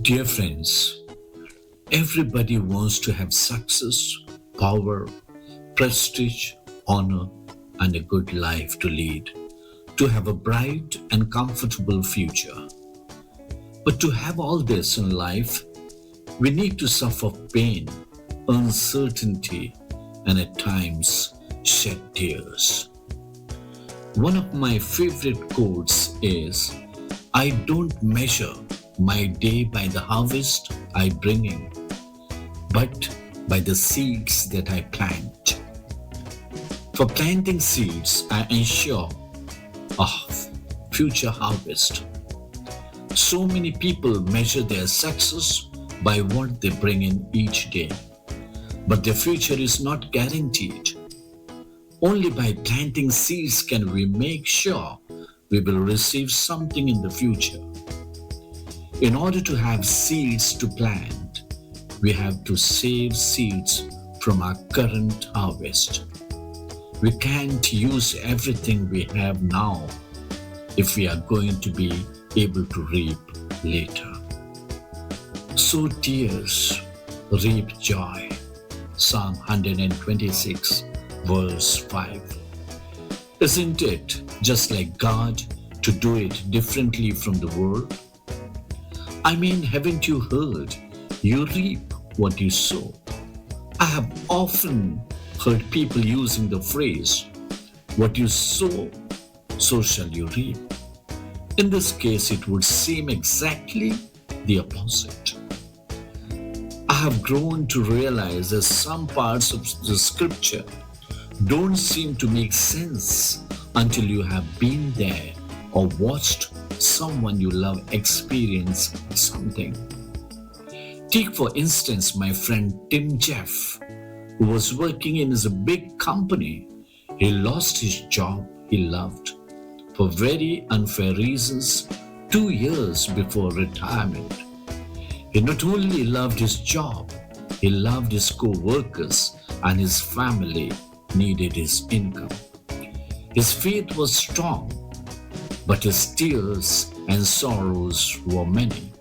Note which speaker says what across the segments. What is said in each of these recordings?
Speaker 1: Dear friends, everybody wants to have success, power, prestige, honor, and a good life to lead, to have a bright and comfortable future. But to have all this in life, we need to suffer pain, uncertainty, and at times shed tears. One of my favorite quotes is I don't measure my day by the harvest I bring in, but by the seeds that I plant. For planting seeds, I ensure a future harvest. So many people measure their success by what they bring in each day, but their future is not guaranteed. Only by planting seeds can we make sure we will receive something in the future. In order to have seeds to plant, we have to save seeds from our current harvest. We can't use everything we have now if we are going to be able to reap later. Sow tears, reap joy. Psalm 126, verse 5. Isn't it just like God to do it differently from the world? I mean, haven't you heard? You reap what you sow. I have often heard people using the phrase, what you sow, so shall you reap. In this case, it would seem exactly the opposite. I have grown to realize that some parts of the scripture don't seem to make sense until you have been there or watched someone you love experience something. Take, for instance, my friend Tim Jeff, who was working in a big company. He lost his job he loved for very unfair reasons 2 years before retirement. He not only loved his job, he loved his co-workers and his family needed his income. His faith was strong, but his tears and sorrows were many.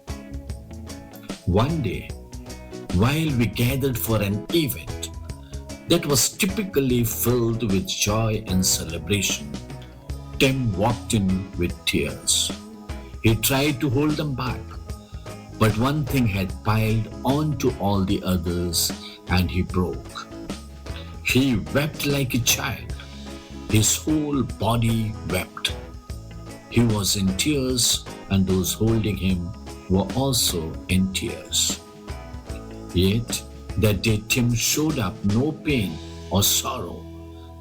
Speaker 1: One day, while we gathered for an event that was typically filled with joy and celebration, Tim walked in with tears. He tried to hold them back, but one thing had piled onto all the others and he broke. He wept like a child. His whole body wept. He was in tears, and those holding him were also in tears. Yet, that day Tim showed up no pain or sorrow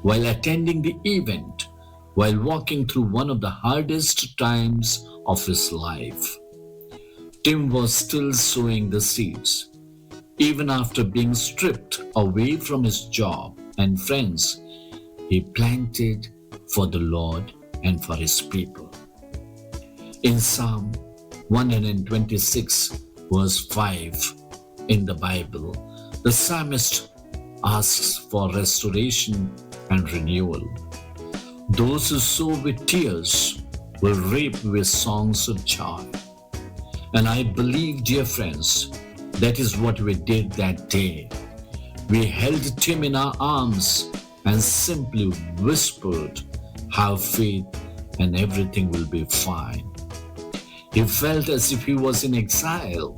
Speaker 1: while attending the event, while walking through one of the hardest times of his life. Tim was still sowing the seeds. Even after being stripped away from his job and friends, he planted for the Lord and for his people. In Psalm 126, verse 5 in the Bible, the psalmist asks for restoration and renewal. Those who sow with tears will reap with songs of joy. And I believe, dear friends, that is what we did that day. We held Tim in our arms and simply whispered, have faith and everything will be fine. He felt as if he was in exile.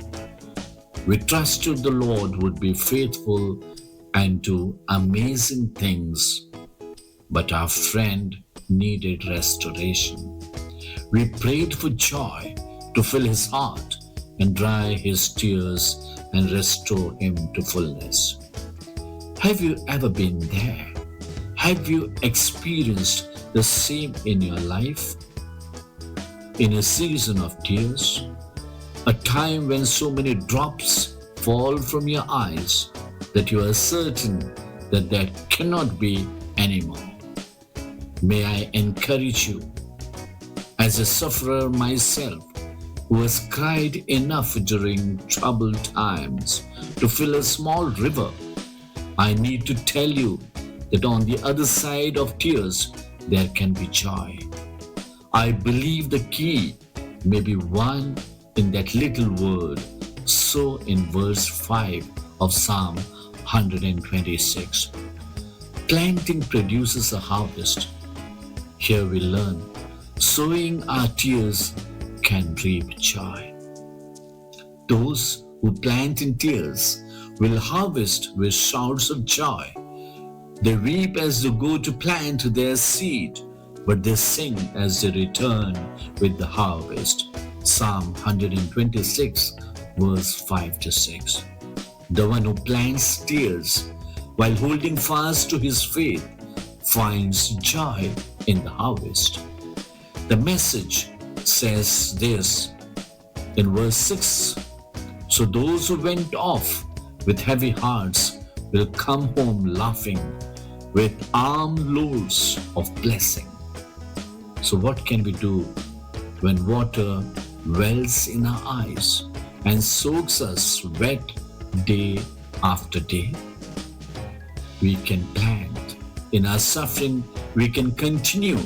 Speaker 1: We trusted the Lord would be faithful and do amazing things, but our friend needed restoration. We prayed for joy to fill his heart and dry his tears and restore him to fullness. Have you ever been there? Have you experienced the same in your life? In a season of tears, a time when so many drops fall from your eyes that you are certain that there cannot be anymore. May I encourage you, as a sufferer myself, who has cried enough during troubled times to fill a small river, I need to tell you that on the other side of tears, there can be joy. I believe the key may be one in that little word, also in verse 5 of Psalm 126. Planting produces a harvest. Here we learn, sowing our tears can reap joy. Those who plant in tears will harvest with shouts of joy. They weep as they go to plant their seed, but they sing as they return with the harvest. Psalm 126, verse 5 to 6. The one who plants tears while holding fast to his faith finds joy in the harvest. The Message says this in verse 6. So those who went off with heavy hearts will come home laughing with armloads of blessing. So what can we do when water wells in our eyes and soaks us wet day after day? We can plant. In our suffering, we can continue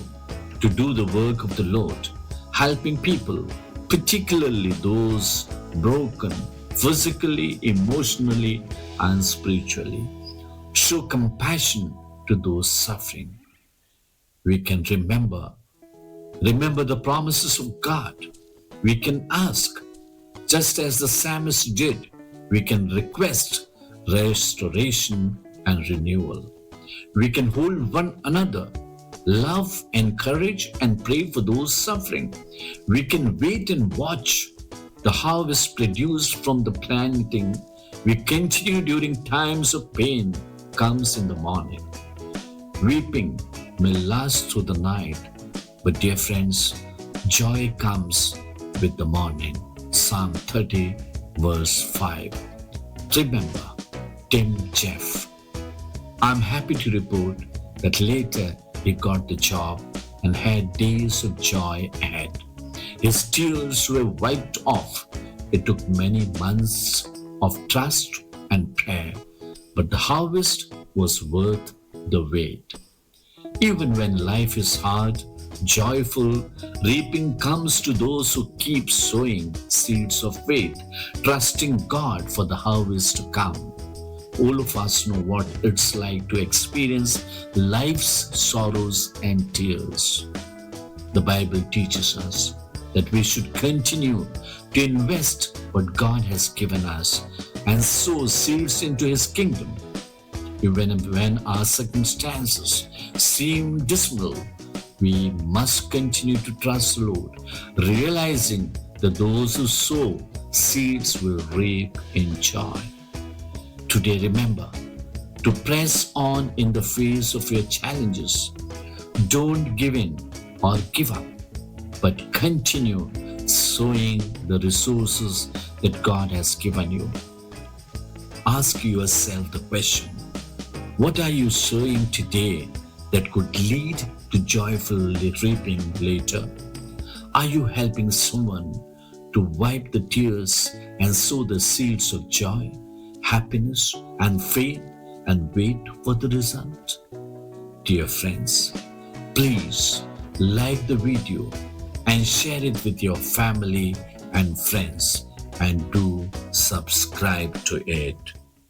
Speaker 1: to do the work of the Lord, helping people, particularly those broken physically, emotionally, and spiritually. Show compassion to those suffering. We can remember the promises of God. We can ask, just as the psalmist did. We can request restoration and renewal. We can hold one another, love, encourage, and pray for those suffering. We can wait and watch the harvest produced from the planting. We continue during times of pain comes in the morning. Weeping may last through the night, but dear friends, joy comes with the morning. Psalm 30, verse 5. Remember, Tim Jeff. I'm happy to report that later he got the job and had days of joy ahead. His tears were wiped off. It took many months of trust and prayer, but the harvest was worth the wait. Even when life is hard, joyful reaping comes to those who keep sowing seeds of faith, trusting God for the harvest to come. All of us know what it's like to experience life's sorrows and tears. The Bible teaches us that we should continue to invest what God has given us and sow seeds into His kingdom. Even when our circumstances seem dismal, we must continue to trust the Lord, realizing that those who sow seeds will reap in joy. Today, remember to press on in the face of your challenges. Don't give in or give up, but continue sowing the resources that God has given you. Ask yourself the question, what are you sowing today that could lead to joyful reaping later? Are you helping someone to wipe the tears and sow the seeds of joy, happiness, and faith and wait for the result? Dear friends, please like the video and share it with your family and friends, and do subscribe to it.